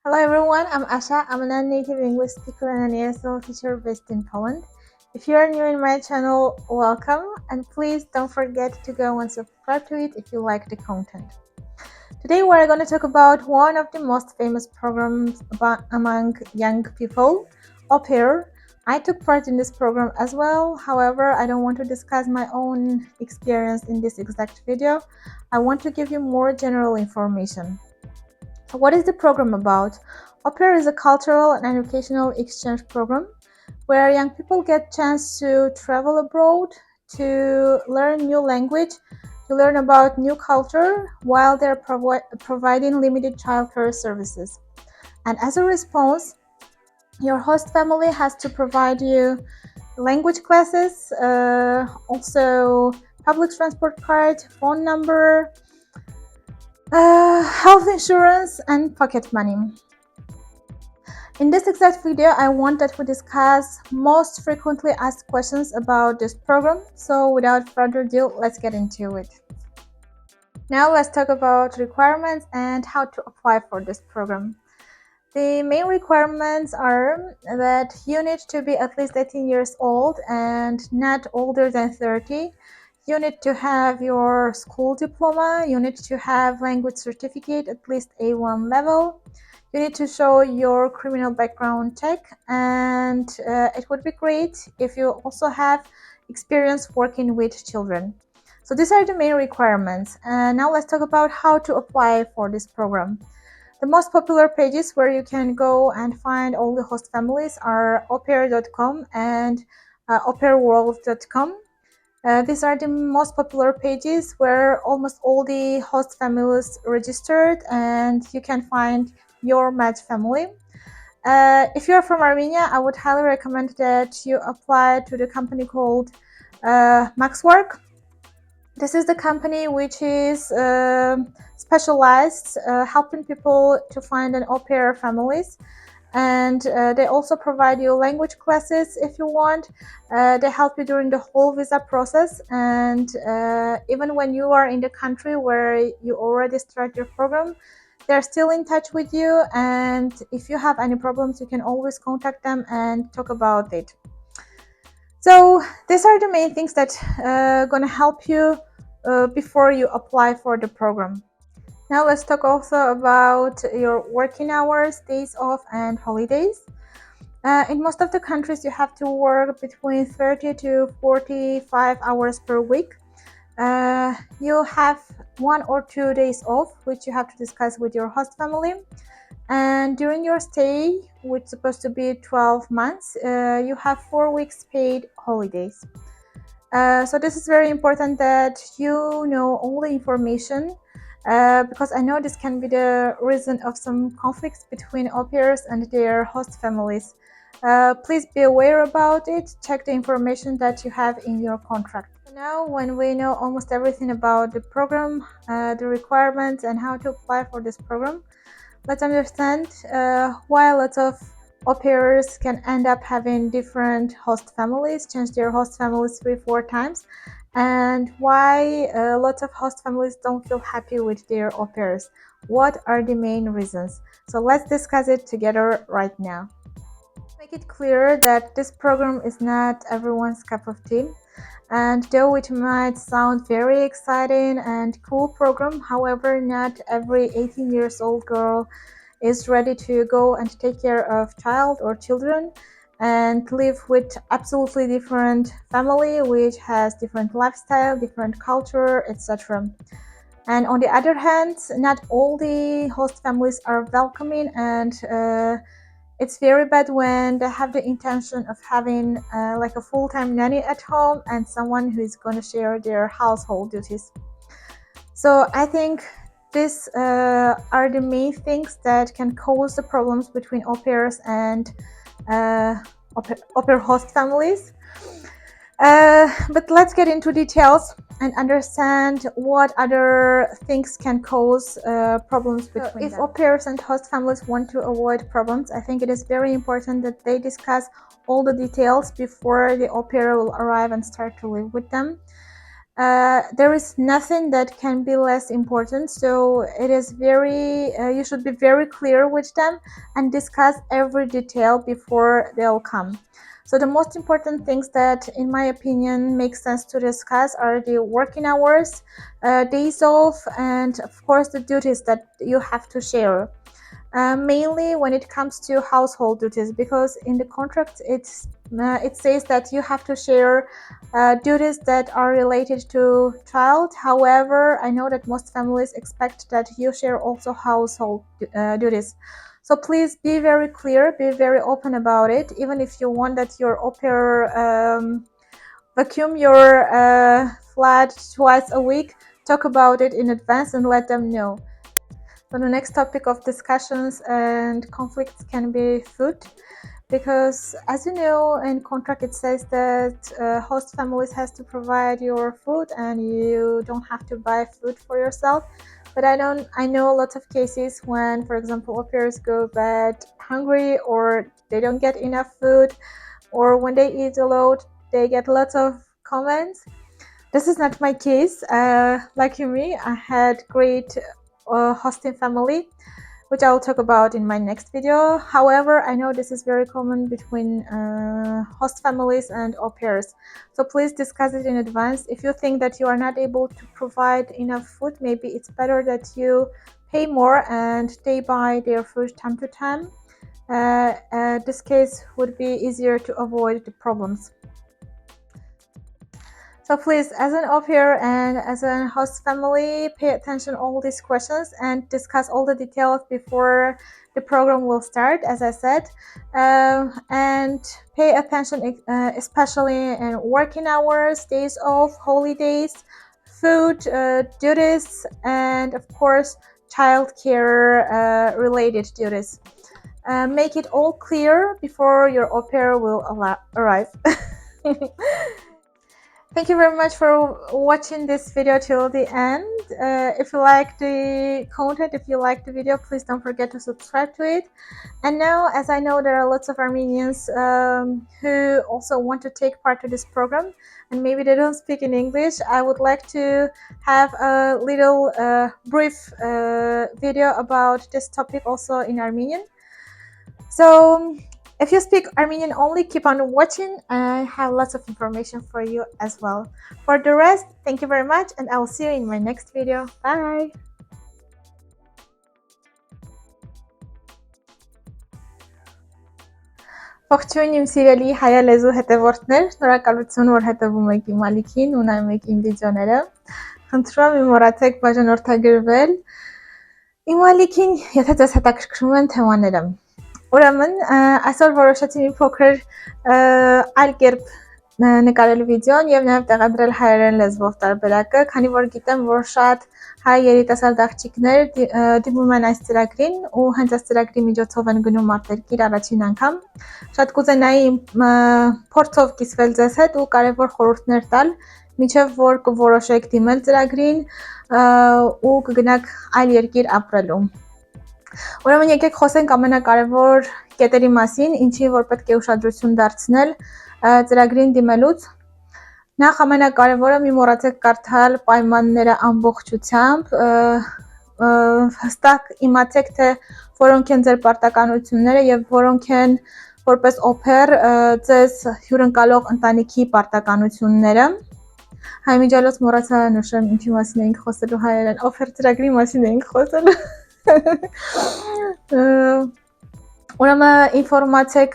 Hello everyone, I'm Asha. I'm a non-native English speaker and an ESL teacher based in Poland. If you are new in my channel, welcome, and please don't forget to go and subscribe to it if you like the content. Today we're going to talk about one of the most famous programs among young people, Au Pair. I took part in this program as well. However, I don't want to discuss my own experience in this exact video. I want to give you more general information. So what is the program about? Au Pair is a cultural and educational exchange program where young people get a chance to travel abroad, to learn new language, to learn about new culture while they're providing limited childcare services. And as a response, your host family has to provide you language classes, also public transport card, phone number, health insurance, and pocket money. In this exact video, I want that we discuss most frequently asked questions about this program. So without further ado, let's get into it. Now let's talk about requirements and how to apply for this program. The main requirements are that you need to be at least 18 years old and not older than 30. You need to have your school diploma. You need to have language certificate, at least A1 level. You need to show your criminal background check, and it would be great if you also have experience working with children. So these are the main requirements. Now let's talk about how to apply for this program. The most popular pages where you can go and find all the host families are aupair.com and aupairworld.com. These are the most popular pages where almost all the host families registered, and you can find your match family. If you're from Armenia, I would highly recommend that you apply to the company called Maxwork. This is the company which is specialized helping people to find an au pair families. And they also provide you language classes if you want. They help you during the whole visa process, and even when you are in the country where you already start your program, they're still in touch with you, and if you have any problems, you can always contact them and talk about it. So these are the main things that are gonna help you before you apply for the program. Now let's talk also about your working hours, days off, and holidays. In most of the countries, you have to work between 30 to 45 hours per week. You have 1 or 2 days off, which you have to discuss with your host family. And during your stay, which is supposed to be 12 months, you have 4 weeks paid holidays. So this is very important that you know all the information, because I know this can be the reason of some conflicts between au pairs and their host families. Please be aware about it. Check the information that you have in your contract. Now, when we know almost everything about the program, the requirements, and how to apply for this program, let's understand why lots of au pairs can end up having different host families, change their host families 3-4 times, and why lots of host families don't feel happy with their au pairs. What are the main reasons? So let's discuss it together right now. Make it clear that this program is not everyone's cup of tea. And though it might sound very exciting and cool program, however, not every 18 years old girl is ready to go and take care of child or children and live with absolutely different family which has different lifestyle, different culture, etc. And on the other hand, not all the host families are welcoming, and it's very bad when they have the intention of having like a full-time nanny at home and someone who is going to share their household duties. So I think these are the main things that can cause the problems between au pairs and au pair host families. But let's get into details and understand what other things can cause problems between them. If au pairs and host families want to avoid problems, I think it is very important that they discuss all the details before the au pair will arrive and start to live with them. There is nothing that can be less important, so it is you should be very clear with them and discuss every detail before they'll come. So the most important things that, in my opinion, make sense to discuss are the working hours, days off, and of course the duties that you have to share. Mainly when it comes to household duties, because in the contract it says that you have to share duties that are related to child. However, I know that most families expect that you share also household duties. So please be very clear, be very open about it. Even if you want that your au pair vacuum your flat twice a week, talk about it in advance and let them know. So the next topic of discussions and conflicts can be food, because as you know, in contract it says that host families has to provide your food and you don't have to buy food for yourself. But I know a lot of cases when, for example, au pairs go bed hungry, or they don't get enough food, or when they eat a lot, they get lots of comments. This is not my case. Like me, I had great hosting family, which I will talk about in my next video. However, I know this is very common between host families and au pairs. So please discuss it in advance. If you think that you are not able to provide enough food, maybe it's better that you pay more and they buy their food time to time. This case would be easier to avoid the problems. So please, as an au pair and as a host family, pay attention to all these questions and discuss all the details before the program will start, as I said. And pay attention especially in working hours, days off, holidays, food, duties, and of course, childcare related duties. Make it all clear before your au pair will arrive. Thank you very much for watching this video till the end. If you like the content, if you like the video, please don't forget to subscribe to it. And now, as I know there are lots of Armenians who also want to take part to this program, and maybe they don't speak in English, I would like to have a little brief video about this topic also in Armenian. So if you speak Armenian only, keep on watching. I have lots of information for you as well. For the rest, thank you very much, and I will see you in my next video. Bye! Ողջույն իմ սիրելի հայալեզու հետևորդներ, շնորհակալություն որ հետևում եք իմ ալիքին ու նայում եք իմ վիդեոները։ Խնդրում եմ մոռացեք բաժանորդագրվել իմ ալիքին, եթե ձեզ հետաքրքրում են թեմաները։ Ուրեմն, այսօր որոշեցի մի փոքր այլ կերպ նկարել վիդեոն եւ նաեւ տեղադրել հայերեն լեզվով տարբերակը, քանի որ գիտեմ, որ շատ հայ երիտասարդ աղջիկներ դիմում են այս ծրագրին ու հենց այս ծրագրի միջոցով են գնում արտերկիր առաջին անգամ։ Շատ կուզենայի փորձով կիսվել ձեզ հետ ու կարևոր խորհուրդներ տալ, մինչև որ կորոշեք դիմել ծրագրին ու կգնաք այլ երկիր ապրելու։ Ուրեմն եկեք խոսենք ամենակարևոր կետերի մասին, ինչի որ պետք է ուշադրություն դարձնել ծրագրին դիմելուց։ Նախ ամենակարևորը մի մոռացեք կարդալ պայմանները ամբողջությամբ, հստակ իմացեք, թե որոնք են ձեր պարտականությունները եւ որոնք են որպես au pair ձեզ հյուրընկալող ընտանիքի պարտականությունները։ Հայմիջալոց մոռացա նշեմ ինչի մասին էինք խոսելու հայերեն, au pair ծրագրի մասին էինք խոսելու։ Ուրեմն ինֆորմացիեք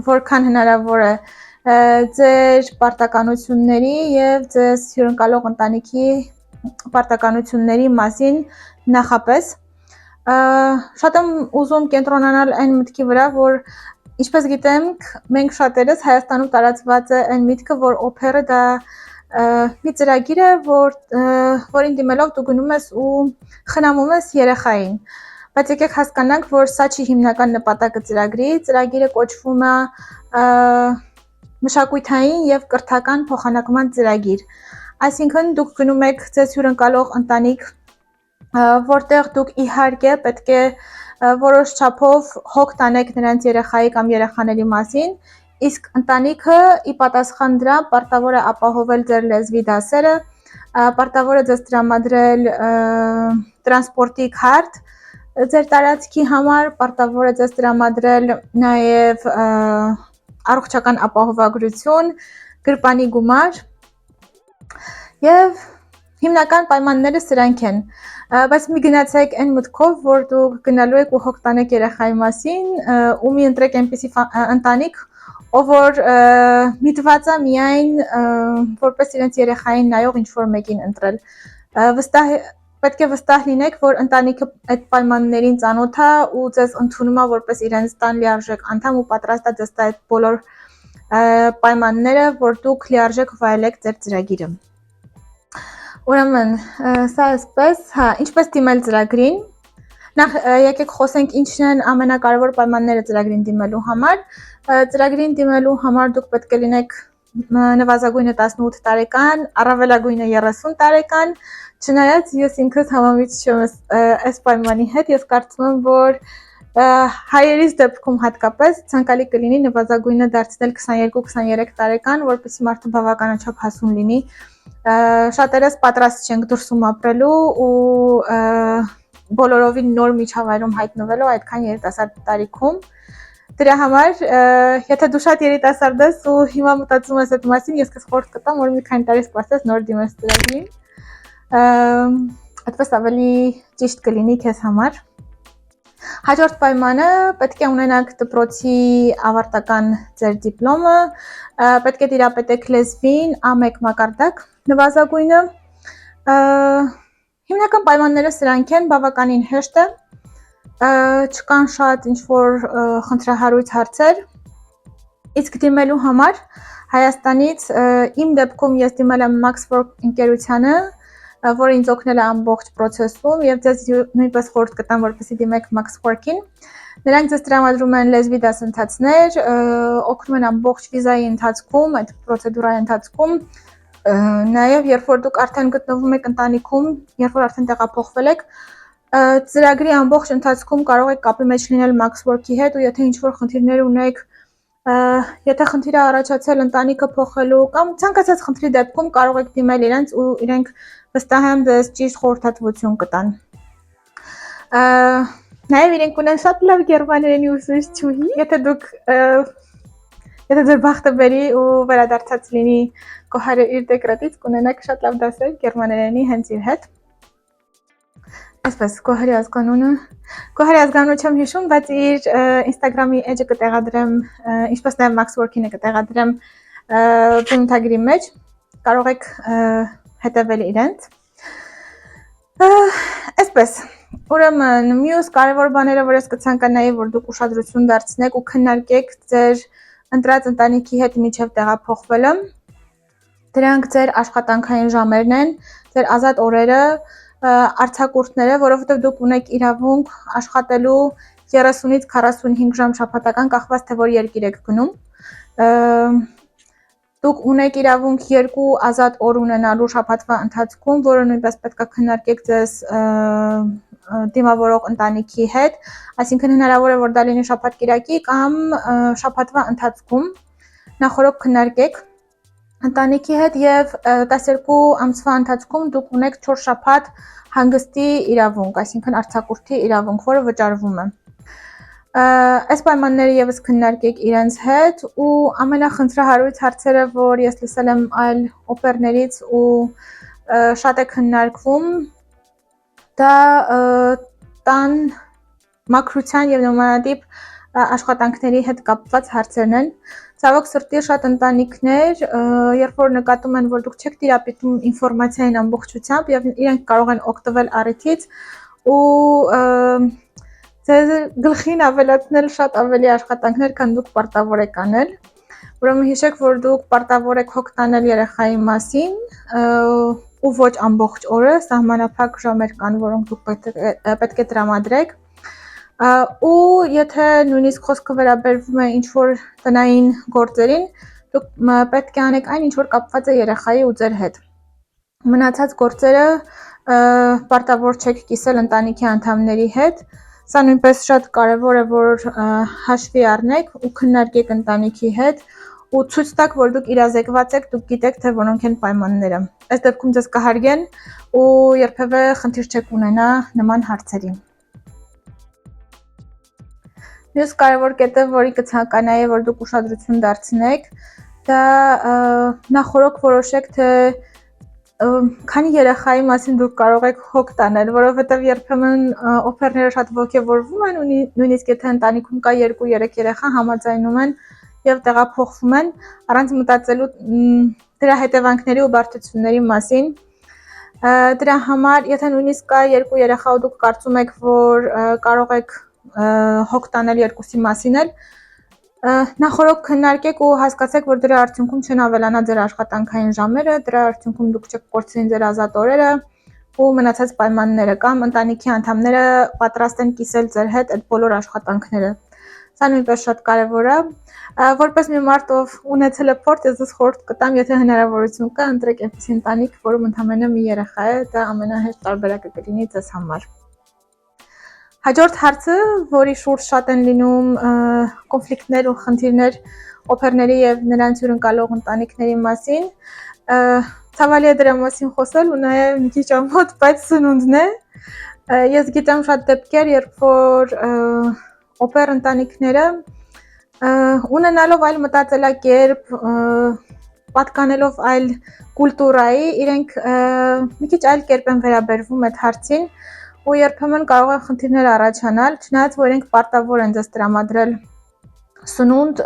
որքան հնարավոր է ձեր պարտականությունների եւ ձեզ հյուրընկալող ընտանիքի պարտականությունների մասին նախապես։ Շատ եմ ուզում կենտրոնանալ այն մտքի վրա, որ ինչպես գիտենք, մենք շատերս Հայաստանում տարածված է այն միտքը, որ au pair-ը դա մի ծրագիր է, որին դիմելով դու գնում ես ու խնամում ես երեխային։ Բայց եկեք հասկանանք, որ սա չի հիմնական նպատակը ծրագրի։ Ծրագիրը կոչվում է մշակութային եւ կրթական փոխանակման ծրագիր։ Այսինքն դուք գնում եք ձեզ հյուրընկալող ընտանիք, որտեղ դուք իհարկե պետք է որոշ չափով հոգ տանեք նրանց երեխայի կամ երեխաների մասին, իսկ ընտանիքը ի պատասխան դրա պարտավոր է ապահովել ձեր լեզվի դասերը, պարտավոր է ձեզ տրամադրել տրանսպորտի քարտ ձեր տարածքի համար, պարտավոր է ձեզ տրամադրել նաև առողջական ապահովագրություն, գրպանի գումար եւ հիմնական պայմանները սրանք են, բայց մի գնացեք այն մտքով, որ դուք գնալու եք ու հոգ տանեք երեխայի մասին, ու մի ընտրեք այնպիսի ընտանիք, ով որ միտված է միայն որպես իրենց երեխային նայող ինչ-որ մեկին ընտրել։ Պետք է վստահ լինեք, որ ընտանիքը այդ պայմաններին ծանոթ է ու ձեզ ընդունում է որպես իրենց տան լիարժեք անդամ ու պատրաստ է ձեզ տա այդ բոլոր պայմանները, որ դուք լիարժեք վայելեք ձեր ծրագիրը։ Ուրեմն, սա այսպես, ինչպես դիմել ծրագրին։ Նախ եկեք խոսենք ինչն են ամենակարևոր պայմանները ծրագրին դիմելու համար։ Ծրագրին դիմելու համար դուք պետք է լինեք նվազագույնը 18 տարեկան, առավելագույնը 30 տարեկան, չնայած ես ինքս համամիջ չեմ այս պայմանի հետ, ես կարծում եմ, որ հայերիս դեպքում հատկապես ցանկալի կլինի նվազագույնը դարձնել 22-23 տարեկան, որպեսզի մարդը բավականաչափ հասուն լինի։ Շատերս պատրաստ չենք դրսում ապրելու ու բոլորովին նոր միջավայրում հայտնվելու այդքան երիտասարդ տարիքում։ Դրա համար, եթե դու շատ երիտասարդ ես ու հիմա մտածում ես այդ մասին, ես քեզ խորհուրդ կտամ, որ մի քանի տարի սպասես նոր դիմես ծրագրին։ Այդպես ավելի ճիշտ կլինի քեզ համար։ Հաջորդ պայմանը պետք է ունենաք դպրոցի ավարտական ձեր դիպլոմը, պետք է տիրապետեք լեզվին A1 մակարդակ, նվազագույնը։ Հիմնական պայմանները սրանք են, բավականին հեշտ է, չկան շատ ինչ-որ խնդրահարույց հարցեր, իսկ դիմելու համար Հայաստանից իմ դեպքում ես դիմել եմ Maxwork ընկերությանը, որը ինձ օգնել է ամբողջ process-ում եւ ձեզ նույնպես խորհուրդ կտամ, որպեսզի դիմեք Maxwork-ին։ Նրանք ձեզ տրամադրում են լեզվի դասընթացներ, օգնում են ամբողջ վիզայի ընթացքում, այդ պրոցեդուրայի ընթացքում, նաեւ երբ որ դուք արդեն գտնվում եք ընտանիքում, երբ որ արդեն տեղափոխվել եք, ծրագրի ամբողջ ընթացքում կարող եք կապի մեջ լինել Maxwork-ի հետ ու եթե ինչ-որ խնդիրներ ունեք, եթե խնդիր է առաջացել ընտանիքը փոխելու կամ ցանկացած խնդրի դեպքում կարող եք դիմել իրենց ու իրենք վստահ եմ ձեզ ճիշտ խորհրդատվություն կտան։ Նաև իրենք ունեն շատ լավ գերմաներենի ուսուցչուհի, եթե ձեր բախտը բերի ու վերադարձած լինի Կոհարը իր դեկրետից, կունենաք շատ լավ դասեր գերմաներենի հենց իր հետ։ Այսպես, Կոհարի ազգանունը չեմ հիշում, բայց իր Instagram-ի էջը կտեղադրեմ, ինչպես նաև Maxwork-ին կտեղադրեմ բնութագրի մեջ, կարող եք հետևել իրենց։ Այսպես, ուրեմն մյուս կարևոր բաները, որ ես կցանկանայի, որ դուք ուշադրություն դարձնեք ու քննարկեք ձեր ընտրած ընտանիքի հետ մինչև տեղափոխվելը, դրանք ձեր աշխատանքային ժամերն են, ձեր ազատ օրերը, արձակուրդները, որովհետև դուք ունեք իրավունք աշխատելու 30-ից 45 ժամ շաբաթական, կախված թե որ երկիր եք գնում։ Դուք ունեք իրավունք 2 ազատ օր ունենալու շաբաթվա ընթացքում, որը նույնպես պետք է քննարկեք ձեզ դիմավորող ընտանիքի հետ, այսինքն հնարավոր է որ դա լինի շաբաթ-կիրակի կամ շաբաթվա ընթացքում, նախորդ քննարկեք ընտանիքի հետ եւ 12 ամսվա ընթացքում դուք ունեք 4 շաբաթ հանգստի իրավունք, այսինքն արձակուրդի իրավունք, որը վճարվում է։ Այս պայմանները եւս քննարկեք իրենց հետ ու ամենախնդրահարույց հարցերը, որ ես լսել եմ այլ օպերներից ու շատ է քննարկվում, դա տան մաքրության եւ նմանատիպ աշխատանքների հետ կապված հարցերն են։ Ցավոք սրտի շատ ընտանիքներ, երբ որ նկատում են, որ դուք չեք տիրապետում ինֆորմացիային ամբողջությամբ եւ իրենք կարող են օգտվել առիթից ու ձեզ գլխին ավելացնել շատ ավելի աշխատանքներ, քան դուք պարտավոր եք անել։ Ուրեմն հիշեք, որ դուք պարտավոր եք հոգ տանել երեխայի մասին ու ոչ ամբողջ օրը, սահմանափակ ժամեր կան, որոնք դուք պետք է տրամադրեք։ Ու եթե նույնիսկ խոսքը վերաբերվում է ինչ-որ տնային գործերին, դուք պետք է անեք այն, ինչ որ կապված է երեխայի ու ձեր հետ։ Մնացած գործերը պարտավոր չեք կիսել ընտանիքի անդամների հետ։ Սա նույնպես շատ կարևոր է, որ հաշվի առնեք ու քննարկեք ընտանիքի հետ ու ցույց տաք, որ դուք իրազեկված եք, դուք գիտեք, թե որոնք են պայմանները։ Այս դեպքում ձեզ կհարգեն ու երբևէ խնդիր չեք ունենա նման հարցերի։ Մյուս կարևոր կետը, որի կցանկանայի, որ դուք ուշադրություն դարձնեք, դա նախորոք որոշեք, թե քանի երեխայի մասին դուք կարող եք հոգ տանել, որովհետև երբեմն օփերները շատ ոգևորվում են, նույնիսկ եթե ընտանիքում կա 2-3 երեխա, համաձայնում են եւ տեղափոխվում են, առանց մտածելու դրա հետևանքների ու բարդությունների մասին։ Դրա համար, եթե նույնիսկ կա 2 երեխա ու դուք կարծում եք, որ կարող եք հոգ տանել երկուսի մասին էլ, նախորոք քննարկեք ու հասկացեք, որ դրա արդյունքում չեն ավելանա ձեր աշխատանքային ժամերը, դրա արդյունքում դուք չեք կորցրին ձեր ազատ օրերը ու մնացած պայմանները կամ ընտանիքի անդամները պատրաստ են կիսել ձեր հետ այդ բոլոր աշխատանքները։ Սա նույնպես շատ կարևոր է։ Որպես մի մարդ, ով ունեցել է փորձ, ես ձեզ խորհուրդ կտամ, եթե հնարավորություն կա, ընտրեք այնպիսի ընտանիք, որում ընդամենը մի երեխա է, դա ամենահեշտ տարբերակը կլինի ձեզ համար։ Հաջորդ հարցը, որի շուրջ շատ են լինում կոնֆլիկտներ ու խնդիրներ օփերների եւ նրանց հյուրընկալող ընտանիքների մասին, ցավալի է դրա մասին խոսել ու նաեւ մի քիչ ամոթ, բայց սնունդն է։ Ես գիտեմ շատ դեպքեր, երբ որ օփեր ընտանիքները ունենալով այլ մտածելակերպ, պատկանելով այլ կուլտուրայի, իրենք մի քիչ այլ կերպ են վերաբերվում այդ հարցին ու երբեմն կարող են խնդիրներ առաջանալ, չնայած որ իրենք պարտավոր են ձեզ տրամադրել սնունդ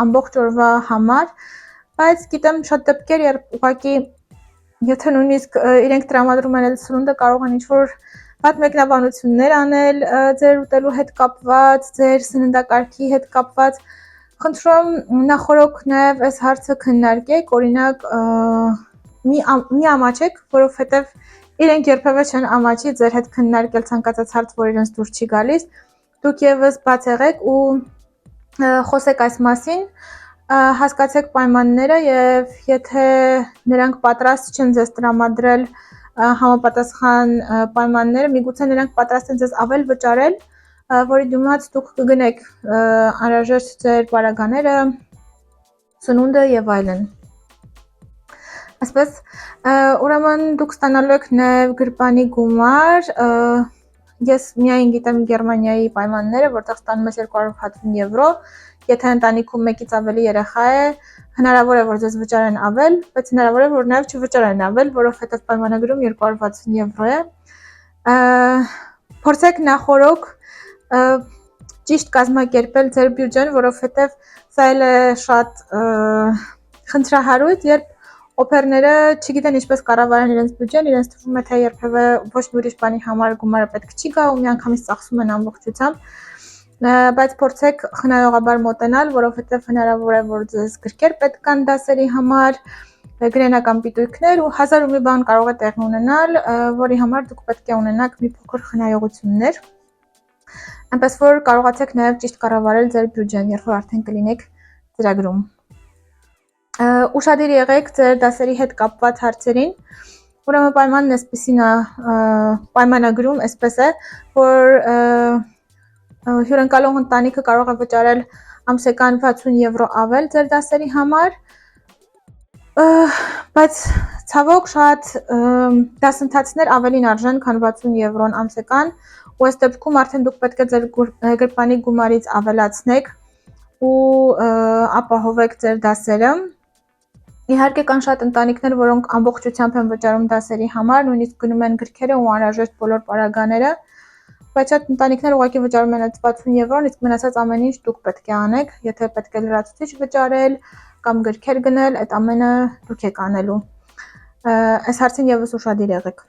ամբողջ օրվա համար, բայց գիտեմ շատ դեպքեր, երբ ուղղակի եթե նույնիսկ իրենք տրամադրում են այդ սնունդը, կարող են ինչ-որ վատ մեկնաբանություններ անել ձեր ուտելու հետ կապված, ձեր սննդակարգի հետ կապված։ Խնդրում նախորոք նաև այս հարցը քննարկեք, օրինակ մի ամաչեք, որովհետև իրենք երբևէ չեն ամաչի ձեր հետ քննարկել ցանկացած հարց, որ իրենց դուր չի գալիս, դուք եւս բաց եղեք ու խոսեք այս մասին, հասկացեք պայմանները եւ եթե նրանք պատրաստ չեն ձեզ տրամադրել համապատասխան պայմանները, միգուցե նրանք պատրաստ են ձեզ ավել վճարել, որի դիմաց դուք կգնեք անհրաժեշտ ձեր պարագաները, սնունդը եւ այլն։ Այսպես, ուրեմն դուք ստանալու եք նաև գրպանի գումար, ես միայն գիտեմ Գերմանիայի պայմանները, որտեղ ստանում ես 260 եվրո, եթե ընտանիքում մեկից ավելի երեխա է, հնարավոր է, որ ձեզ վճարեն ավել, բայց հնարավոր է, որ նաև չվճարեն ավել, որովհետև պայմանագրում 260 եվրո է։ Փորձեք նախորոք ճիշտ կազմակերպել ձեր բյուջեն, որովհետև սա էլ է շատ խնդրահարույց, երբ օփերները չգիտեն ինչպես կառավարեն իրենց բյուջեն, իրենց թվում է թե երբևէ ոչ մի ուրիշ բանի համար գումարը պետք չի գա ու միանգամից ծախսում են ամբողջությամբ, բայց փորձեք խնայողաբար մոտենալ, որովհետև հնարավոր է, որ ձեզ գրքեր պետք կան դասերի համար, գրենական պիտույքներ ու հազար ու մի բան կարող է տեղի ունենալ, որի համար դուք պետք է ունենաք մի փոքր խնայողություններ, այնպես որ կարողացեք նաև ճիշտ կառավարել ձեր բյուջեն, երբ որ արդեն կլինեք ծրագրում։ Ուշադիր եղեք ձեր դասերի հետ կապված հարցերին, ուրեմն պայմանն էսպիսին է, պայմանագրում էսպես է, որ հյուրընկալող ընտանիքը կարող է վճարել ամսական 60 եվրո ավել ձեր դասերի համար, բայց ցավոք շատ դասընթացներ ավելին արժեն, քան 60 եվրոն ամսական, ու այս դեպքում արդեն դուք պետք է ձեր գրպանի գումարից ավելացնեք ու ապահովեք ձեր դասերը։ Իհարկե կան շատ ընտանիքներ, որոնք ամբողջությամբ են վճարում դասերի համար, նույնիսկ գնում են գրքերը ու անհրաժեշտ բոլոր պարագաները, բայց շատ ընտանիքներ ուղղակի վճարում են այդ 60 եվրոն, իսկ մնացած ամեն ինչ դուք պետք է անեք, եթե պետք է լրացուցիչ վճարել կամ գրքեր գնել, այդ ամենը դուք եք անելու։ Այս հարցին եւս ուշադիր եղեք։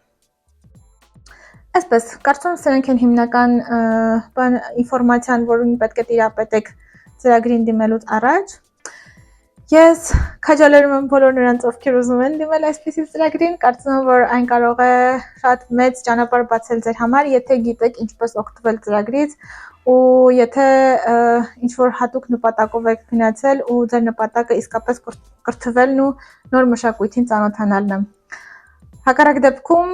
Այսպես, կարծում սրանք են հիմնական ինֆորմացիան, որին պետք է տիրապետեք ծրագրին դիմելուց առաջ։ Ես քաջալերում եմ բոլոր նրանց, ովքեր ուզում են դիմել այսպիսի ծրագրին, կարծում եմ, որ այն կարող է շատ մեծ ճանապարհ բացել ձեր համար, եթե գիտեք ինչպես օգտվել ծրագրից ու եթե ինչ-որ հատուկ նպատակով եք գնացել ու ձեր նպատակը իսկապես կրթվելն ու նոր մշակույթին ծանոթանալն է։ Հակառակ դեպքում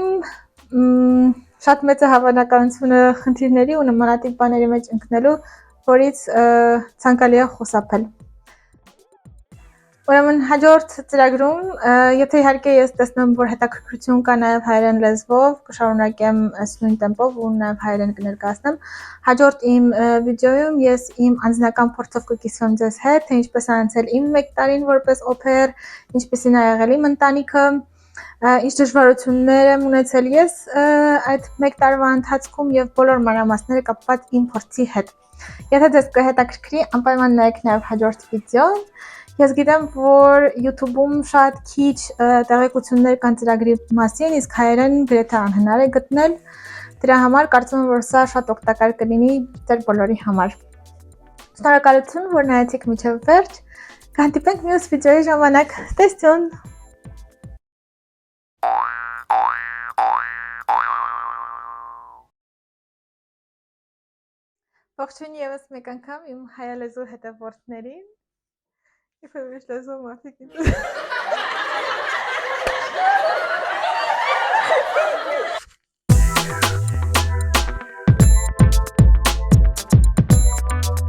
շատ մեծ է հավանականությունը խնդիրների ու նմանատիպ բաների մեջ ընկնելու, որից ցանկալի է խուսափել։ Ուրեմն հաջորդ ծրագրում, եթե իհարկե ես տեսնեմ, որ հետաքրքրություն կա նաև հայերեն լեզվով, կշարունակեմ այս նույն տեմպով ու նաև հայերեն կներկայացնեմ։ Հաջորդ իմ վիդեոյում ես իմ անձնական փորձով կկիսվեմ ձեզ հետ, թե ինչպես է անցել իմ 1 տարին որպես օփեր, ինչպեսին է եղել իմ ընտանիքը, ինչ դժվարություններ եմ ունեցել ես այդ 1 տարվա ընթացքում եւ բոլոր մանրամասները կապված իմ փորձի հետ։ Եթե ձեզ կհետաքրքրի, անպայման նայեք նաև հաջորդ վիդեոն։ Ես գիտեմ, որ YouTube-ում շատ քիչ տեղեկություններ կան ծրագրի մասին, իսկ հայերեն գրեթե անհնար է գտնել։ Դրա համար կարծում եմ, որ սա շատ օգտակար կլինի ձեր բոլորի համար։ Շնորհակալություն, որ նայեցիք մինչև վերջ։ Կհանդիպենք մյուս վիդեոյի ժամանակ։ Տեսություն։ Ողջույն եւս մեկ անգամ իմ հայալեզու հետևորդներին։ If I wish լեզու մարդիկ